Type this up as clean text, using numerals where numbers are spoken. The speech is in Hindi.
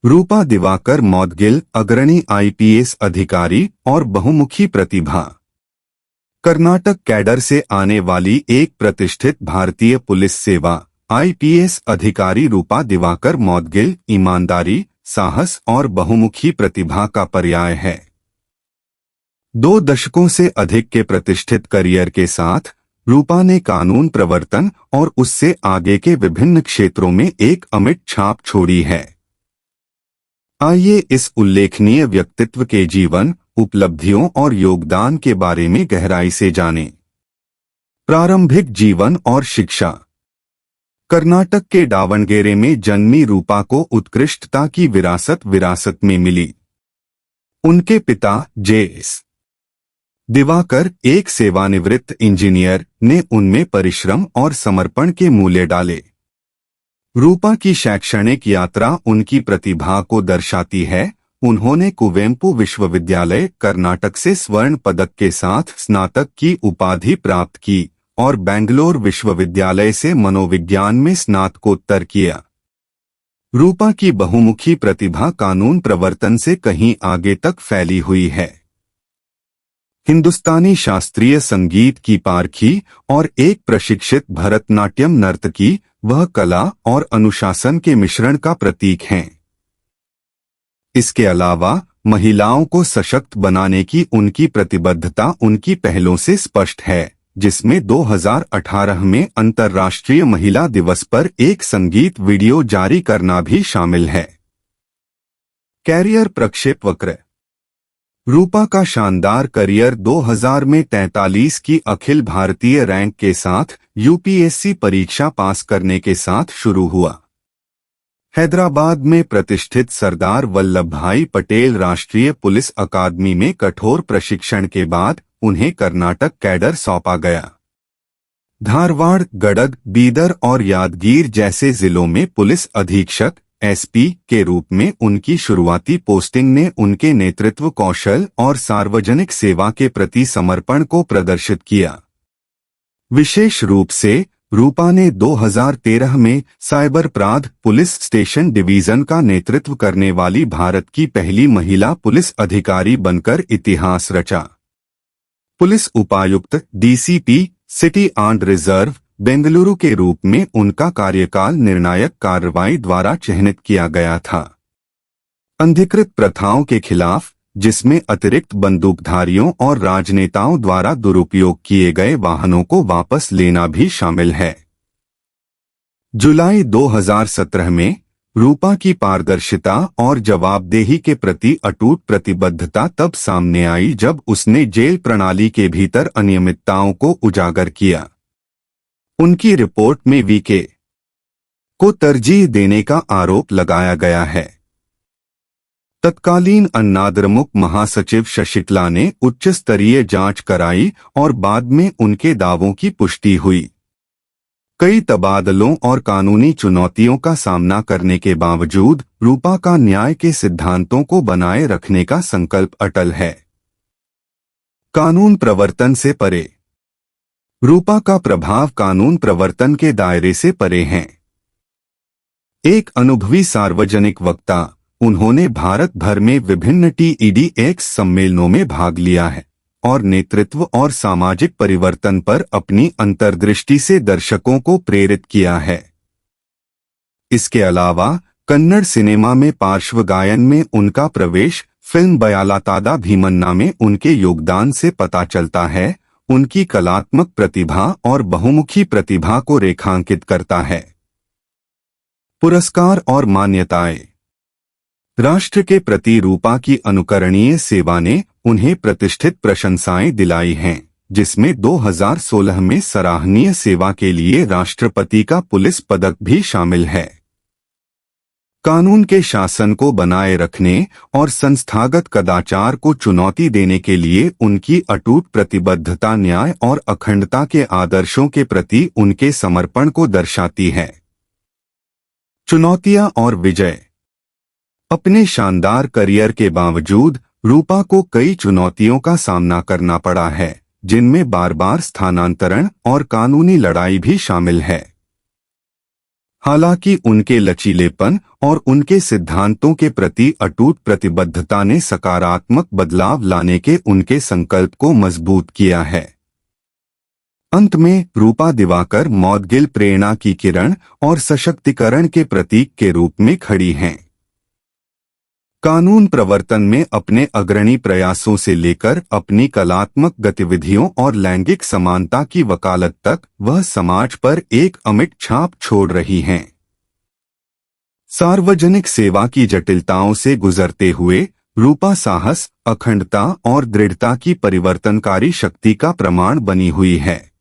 रूपा दिवाकर मौदगिल अग्रणी आईपीएस अधिकारी और बहुमुखी प्रतिभा। कर्नाटक कैडर से आने वाली एक प्रतिष्ठित भारतीय पुलिस सेवा आईपीएस अधिकारी रूपा दिवाकर मौदगिल ईमानदारी, साहस और बहुमुखी प्रतिभा का पर्याय है। 2 दशकों से अधिक के प्रतिष्ठित करियर के साथ रूपा ने कानून प्रवर्तन और उससे आगे के विभिन्न क्षेत्रों में एक अमिट छाप छोड़ी है। आइए इस उल्लेखनीय व्यक्तित्व के जीवन, उपलब्धियों और योगदान के बारे में गहराई से जानें। प्रारंभिक जीवन और शिक्षा। कर्नाटक के दावणगेरे में जन्मी रूपा को उत्कृष्टता की विरासत में मिली। उनके पिता जे.एस. दिवाकर, एक सेवानिवृत्त इंजीनियर, ने उनमें परिश्रम और समर्पण के मूल्य डाले। रूपा की शैक्षणिक यात्रा उनकी प्रतिभा को दर्शाती है। उन्होंने कुवेंपु विश्वविद्यालय कर्नाटक से स्वर्ण पदक के साथ स्नातक की उपाधि प्राप्त की और बेंगलोर विश्वविद्यालय से मनोविज्ञान में स्नातकोत्तर किया। रूपा की बहुमुखी प्रतिभा कानून प्रवर्तन से कहीं आगे तक फैली हुई है। हिंदुस्तानी शास्त्रीय संगीत की पारखी और एक प्रशिक्षित भरतनाट्यम नर्तकी, वह कला और अनुशासन के मिश्रण का प्रतीक हैं। इसके अलावा महिलाओं को सशक्त बनाने की उनकी प्रतिबद्धता उनकी पहलों से स्पष्ट है, जिसमें 2018 में अंतर्राष्ट्रीय महिला दिवस पर एक संगीत वीडियो जारी करना भी शामिल है। कैरियर प्रक्षेपवक्र। रूपा का शानदार करियर 2000 में 43 की अखिल भारतीय रैंक के साथ यूपीएससी परीक्षा पास करने के साथ शुरू हुआ। हैदराबाद में प्रतिष्ठित सरदार वल्लभ भाई पटेल राष्ट्रीय पुलिस अकादमी में कठोर प्रशिक्षण के बाद उन्हें कर्नाटक कैडर सौंपा गया। धारवाड़, गडग, बीदर और यादगीर जैसे जिलों में पुलिस अधीक्षक एसपी के रूप में उनकी शुरुआती पोस्टिंग ने उनके नेतृत्व कौशल और सार्वजनिक सेवा के प्रति समर्पण को प्रदर्शित किया। विशेष रूप से रूपा ने 2013 में साइबर अपराध पुलिस स्टेशन डिवीजन का नेतृत्व करने वाली भारत की पहली महिला पुलिस अधिकारी बनकर इतिहास रचा। पुलिस उपायुक्त DCP city and reserve Bengaluru के रूप में उनका कार्यकाल निर्णायक कार्रवाई द्वारा चिह्नित किया गया था। अनधिकृत प्रथाओं के खिलाफ, जिसमें अतिरिक्त बंदूकधारियों और राजनेताओं द्वारा दुरुपयोग किए गए वाहनों को वापस लेना भी शामिल है। जुलाई 2017 में रूपा की पारदर्शिता और जवाबदेही के प्रति अटूट प्रतिबद्धता तब सामने आई जब उसने जेल प्रणाली के भीतर अनियमितताओं को उजागर किया। उनकी रिपोर्ट में वीके को तरजीह देने का आरोप लगाया गया है। तत्कालीन अन्नाद्रमुक महासचिव शशिकला ने उच्च स्तरीय जांच कराई और बाद में उनके दावों की पुष्टि हुई। कई तबादलों और कानूनी चुनौतियों का सामना करने के बावजूद रूपा का न्याय के सिद्धांतों को बनाए रखने का संकल्प अटल है। कानून प्रवर्तन से परे। रूपा का प्रभाव कानून प्रवर्तन के दायरे से परे है। एक अनुभवी सार्वजनिक वक्ता, उन्होंने भारत भर में विभिन्न TEDx सम्मेलनों में भाग लिया है और नेतृत्व और सामाजिक परिवर्तन पर अपनी अंतर्दृष्टि से दर्शकों को प्रेरित किया है। इसके अलावा कन्नड़ सिनेमा में पार्श्व गायन में उनका प्रवेश फिल्म बयालातादा भीमन्ना में उनके योगदान से पता चलता है। उनकी कलात्मक प्रतिभा और बहुमुखी प्रतिभा को रेखांकित करता है। पुरस्कार और मान्यताएं। राष्ट्र के प्रति रूपा की अनुकरणीय सेवा ने उन्हें प्रतिष्ठित प्रशंसाएं दिलाई हैं, जिसमें 2016 में सराहनीय सेवा के लिए राष्ट्रपति का पुलिस पदक भी शामिल है। कानून के शासन को बनाए रखने और संस्थागत कदाचार को चुनौती देने के लिए उनकी अटूट प्रतिबद्धता न्याय और अखंडता के आदर्शों के प्रति उनके समर्पण को दर्शाती है। चुनौतियां और विजय। अपने शानदार करियर के बावजूद रूपा को कई चुनौतियों का सामना करना पड़ा है, जिनमें बार बार स्थानांतरण और कानूनी लड़ाई भी शामिल है। हालांकि उनके लचीलेपन और उनके सिद्धांतों के प्रति अटूट प्रतिबद्धता ने सकारात्मक बदलाव लाने के उनके संकल्प को मजबूत किया है। अंत में रूपा दिवाकर मौदगिल प्रेरणा की किरण और सशक्तिकरण के प्रतीक के रूप में खड़ी हैं। कानून प्रवर्तन में अपने अग्रणी प्रयासों से लेकर अपनी कलात्मक गतिविधियों और लैंगिक समानता की वकालत तक वह समाज पर एक अमिट छाप छोड़ रही हैं। सार्वजनिक सेवा की जटिलताओं से गुजरते हुए रूपा साहस, अखंडता और दृढ़ता की परिवर्तनकारी शक्ति का प्रमाण बनी हुई है।